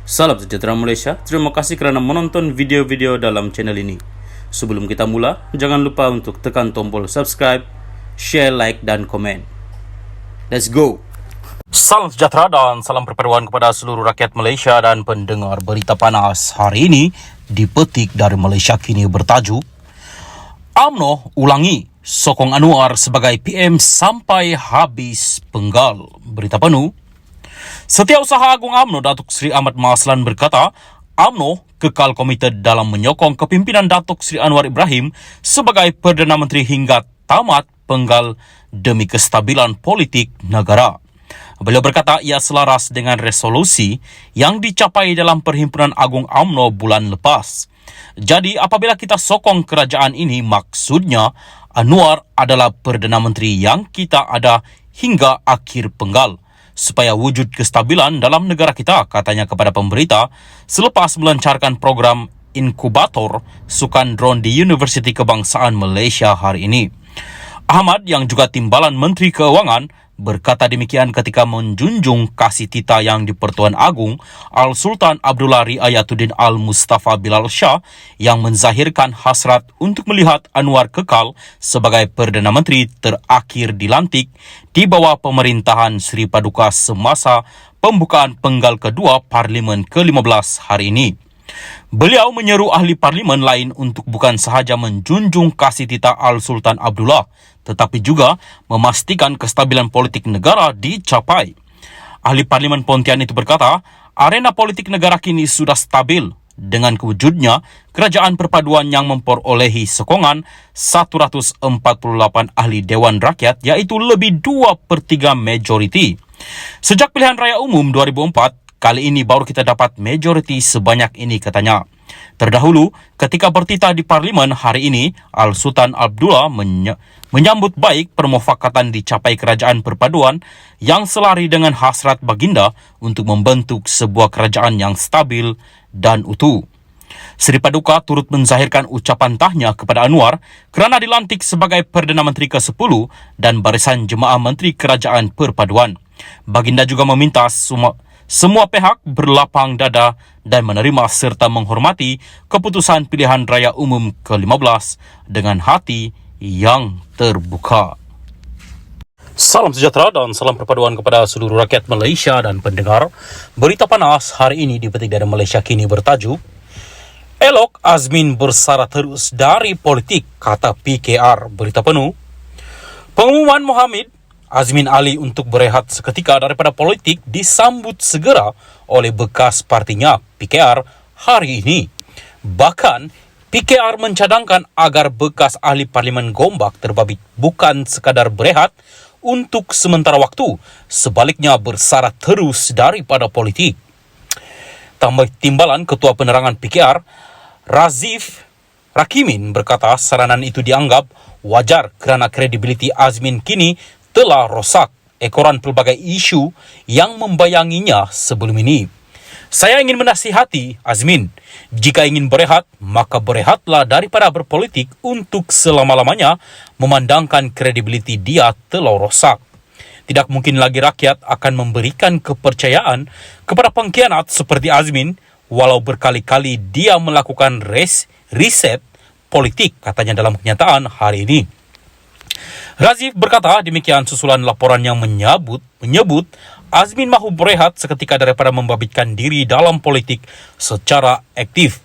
Salam sejahtera Malaysia, terima kasih kerana menonton video-video dalam channel ini. Sebelum kita mula, jangan lupa untuk tekan tombol subscribe, share, like dan komen. Let's go! Salam sejahtera dan salam perpaduan kepada seluruh rakyat Malaysia dan pendengar berita panas hari ini dipetik dari Malaysia Kini bertajuk UMNO ulangi sokong Anwar sebagai PM sampai habis penggal. Berita penuh. Setiausaha Agung UMNO Datuk Seri Ahmad Maslan berkata, UMNO kekal komited dalam menyokong kepimpinan Datuk Seri Anwar Ibrahim sebagai Perdana Menteri hingga tamat penggal demi kestabilan politik negara. Beliau berkata ia selaras dengan resolusi yang dicapai dalam Perhimpunan Agung UMNO bulan lepas. Jadi apabila kita sokong kerajaan ini, maksudnya Anwar adalah Perdana Menteri yang kita ada hingga akhir penggal, supaya wujud kestabilan dalam negara kita, katanya kepada pemberita selepas melancarkan program inkubator sukan drone di Universiti Kebangsaan Malaysia hari ini. Ahmad yang juga timbalan Menteri Keuangan berkata demikian ketika menjunjung kasih tita yang di-Pertuan Agong Al-Sultan Abdullah Riayatuddin Al-Mustafa Bilal Shah yang menzahirkan hasrat untuk melihat Anwar kekal sebagai Perdana Menteri terakhir dilantik di bawah pemerintahan Seri Paduka semasa pembukaan penggal kedua Parlimen ke-15 hari ini. Beliau menyeru ahli parlimen lain untuk bukan sahaja menjunjung kasih tita Al-Sultan Abdullah, tetapi juga memastikan kestabilan politik negara dicapai. Ahli parlimen Pontian itu berkata, arena politik negara kini sudah stabil dengan kewujudnya kerajaan perpaduan yang memperolehi sokongan 148 ahli Dewan Rakyat, iaitu lebih 2/3 majoriti. Sejak pilihan raya umum 2004, kali ini baru kita dapat majoriti sebanyak ini, katanya. Terdahulu, ketika bertitah di Parlimen hari ini, Al-Sultan Abdullah menyambut baik permufakatan dicapai kerajaan perpaduan yang selari dengan hasrat baginda untuk membentuk sebuah kerajaan yang stabil dan utuh. Seri Paduka turut menzahirkan ucapan tahniah kepada Anwar kerana dilantik sebagai Perdana Menteri ke-10 dan barisan jemaah Menteri Kerajaan Perpaduan. Baginda juga meminta semua pihak berlapang dada dan menerima serta menghormati keputusan pilihan raya umum ke-15 dengan hati yang terbuka. Salam sejahtera dan salam perpaduan kepada seluruh rakyat Malaysia dan pendengar berita panas hari ini dipetik dari Malaysia Kini bertajuk Elok Azmin bersara terus dari politik, kata PKR. Berita penuh. Pengumuman Mohammed Azmin Ali untuk berehat seketika daripada politik disambut segera oleh bekas partinya PKR hari ini. Bahkan PKR mencadangkan agar bekas ahli parlimen Gombak terbabit bukan sekadar berehat untuk sementara waktu, sebaliknya bersara terus daripada politik. Tambah timbalan Ketua Penerangan PKR Razif Rakimin berkata saranan itu dianggap wajar kerana kredibiliti Azmin kini telah rosak ekoran pelbagai isu yang membayanginya sebelum ini. Saya ingin menasihati Azmin, jika ingin berehat, maka berehatlah daripada berpolitik untuk selama-lamanya, memandangkan kredibiliti dia telah rosak. Tidak mungkin lagi rakyat akan memberikan kepercayaan kepada pengkhianat seperti Azmin, walau berkali-kali dia melakukan riset politik, katanya dalam kenyataan hari ini. Razif berkata demikian susulan laporan yang menyebut Azmin mahu berehat seketika daripada membabitkan diri dalam politik secara aktif.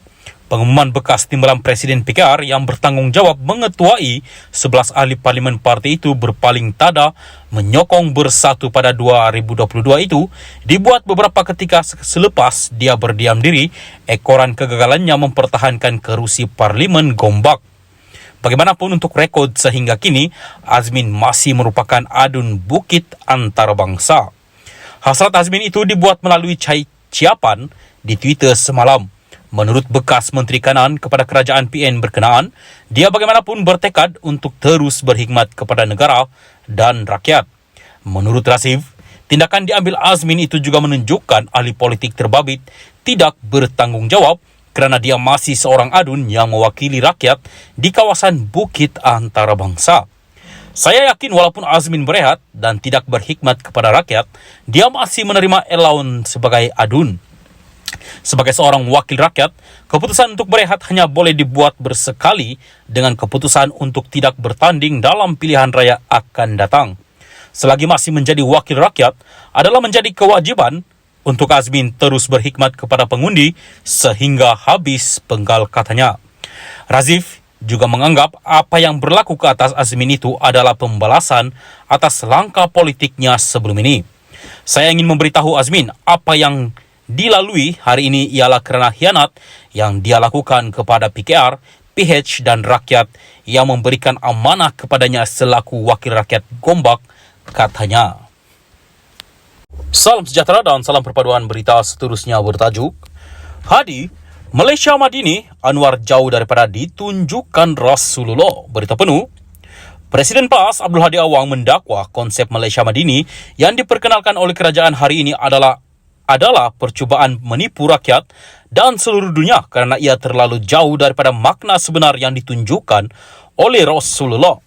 Pengumuman bekas timbalan Presiden PKR yang bertanggungjawab mengetuai 11 ahli parlimen parti itu berpaling tada menyokong Bersatu pada 2022 itu dibuat beberapa ketika selepas dia berdiam diri ekoran kegagalannya mempertahankan kerusi parlimen Gombak. Bagaimanapun untuk rekod sehingga kini, Azmin masih merupakan adun bukit antarabangsa. Hasrat Azmin itu dibuat melalui ciapan di Twitter semalam. Menurut bekas Menteri Kanan kepada kerajaan PN berkenaan, dia bagaimanapun bertekad untuk terus berkhidmat kepada negara dan rakyat. Menurut Razif, tindakan diambil Azmin itu juga menunjukkan ahli politik terbabit tidak bertanggungjawab kerana dia masih seorang adun yang mewakili rakyat di kawasan bukit antarabangsa. Saya yakin walaupun Azmin berehat dan tidak berkhidmat kepada rakyat, dia masih menerima allowance sebagai adun. Sebagai seorang wakil rakyat, keputusan untuk berehat hanya boleh dibuat bersekali dengan keputusan untuk tidak bertanding dalam pilihan raya akan datang. Selagi masih menjadi wakil rakyat, adalah menjadi kewajiban untuk Azmin terus berkhidmat kepada pengundi sehingga habis penggal, katanya. Razif juga menganggap apa yang berlaku ke atas Azmin itu adalah pembalasan atas langkah politiknya sebelum ini. Saya ingin memberitahu Azmin apa yang dilalui hari ini ialah kerana khianat yang dia lakukan kepada PKR, PH dan rakyat yang memberikan amanah kepadanya selaku wakil rakyat Gombak, katanya. Salam sejahtera dan salam perpaduan berita seterusnya bertajuk Hadi, Malaysia Madini, Anwar jauh daripada ditunjukkan Rasulullah. Berita penuh. Presiden PAS Abdul Hadi Awang mendakwa konsep Malaysia Madini yang diperkenalkan oleh kerajaan hari ini adalah percubaan menipu rakyat dan seluruh dunia kerana ia terlalu jauh daripada makna sebenar yang ditunjukkan oleh Rasulullah.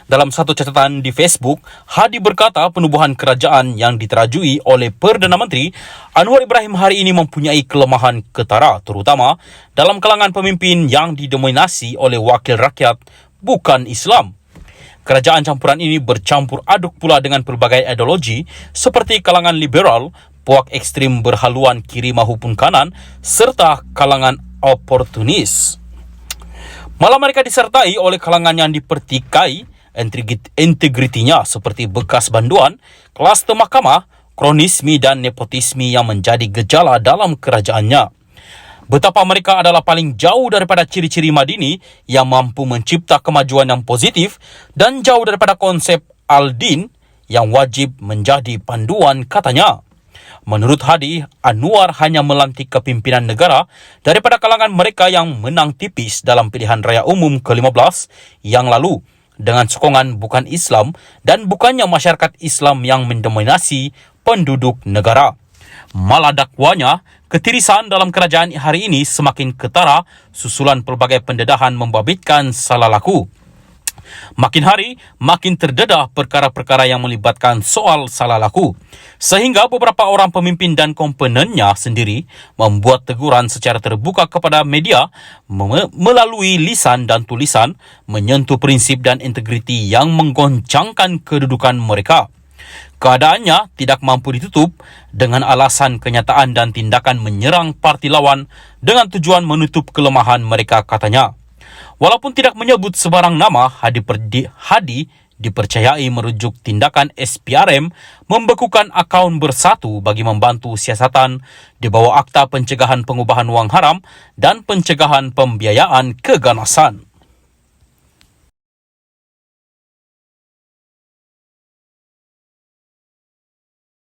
Dalam satu catatan di Facebook, Hadi berkata penubuhan kerajaan yang diterajui oleh Perdana Menteri Anwar Ibrahim hari ini mempunyai kelemahan ketara, terutama dalam kalangan pemimpin yang didominasi oleh wakil rakyat bukan Islam. Kerajaan campuran ini bercampur aduk pula dengan pelbagai ideologi seperti kalangan liberal, puak ekstrim berhaluan kiri maupun kanan, serta kalangan oportunis. Malah mereka disertai oleh kalangan yang dipertikai integritinya seperti bekas banduan, kluster mahkamah, kronisme dan nepotisme yang menjadi gejala dalam kerajaannya. Betapa mereka adalah paling jauh daripada ciri-ciri Madini yang mampu mencipta kemajuan yang positif dan jauh daripada konsep Al-Din yang wajib menjadi panduan, katanya. Menurut Hadi, Anwar hanya melantik kepimpinan negara daripada kalangan mereka yang menang tipis dalam pilihan raya umum ke-15 yang lalu dengan sokongan bukan Islam dan bukannya masyarakat Islam yang mendominasi penduduk negara. Malah dakwanya, ketirisan dalam kerajaan hari ini semakin ketara susulan pelbagai pendedahan membabitkan salah laku. Makin hari, makin terdedah perkara-perkara yang melibatkan soal salah laku. Sehingga beberapa orang pemimpin dan komponennya sendiri membuat teguran secara terbuka kepada media melalui lisan dan tulisan menyentuh prinsip dan integriti yang menggoncangkan kedudukan mereka. Keadaannya tidak mampu ditutup dengan alasan kenyataan dan tindakan menyerang parti lawan dengan tujuan menutup kelemahan mereka, katanya. Walaupun tidak menyebut sebarang nama, Hadi dipercayai merujuk tindakan SPRM membekukan akaun bersatu bagi membantu siasatan di bawah Akta Pencegahan Pengubahan Wang Haram dan Pencegahan Pembiayaan Keganasan.